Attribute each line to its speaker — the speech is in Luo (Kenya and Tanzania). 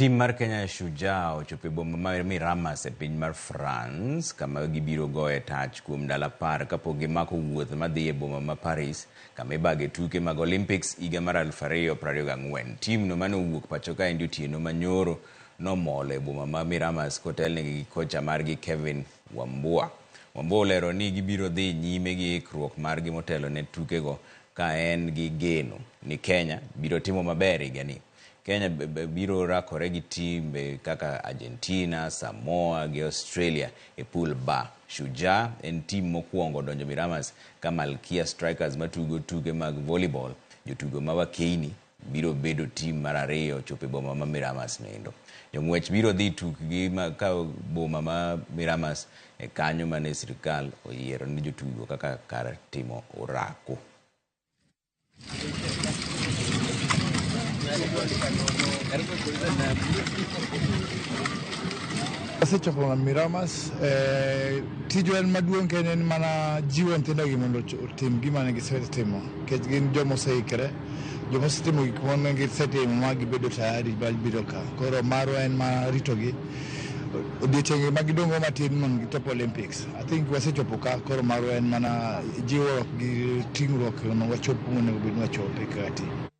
Speaker 1: Tim mar Kenya Shujaa ochopo e boma mar Miramas e piny mar France kama gibiro goye tach kuom ndalo 10 kapok gimako wuoth madhi e boma ma Paris kama ibage tuke mag Olimpiks higa mar 2024. Tim no mane owuok pacho ka endi otieno manyoro nomol e boma ma Miramas kotelne gi kocha margi Kevin Wambua. Wambua olero ni gibiro dhi nyime gi ikruok margi motelo ne tukego ka en gi geno ni Kenya biro timo maber higani. Kenya biro rakore gi timbe kaka Argentina, Samoa gi Australia e pool ba. Shujaa en tim mokwongo donjo Miramas ka Malkia Strikers matugo tuke mag volleyball. Jotugo ma Wakeini biro bedo tim mar 2 chopo e boma ma Miramas nendo. Jong'wech biro dhi tukgi ka boma ma Miramas e kanyo mane sirikal oyiero ni jotugo kaka kar timo orako.
Speaker 2: Asechopo na Miramas, tijo en maduong' kendo en mana jiwo nyithindogi mondo otim gima ne gisetimo. Nikech gin joma oseikre, joma osetimo gik mane gisetimo ma gibedo tayari biro ka. Koro marwa en mana ritogi odiochienge ma gidong'o matin mondo gitop Olympics. I think wasechopo ka, koro marwa en mana jiwo gi ting'ruok mondo wachop mondo obed wachope kati.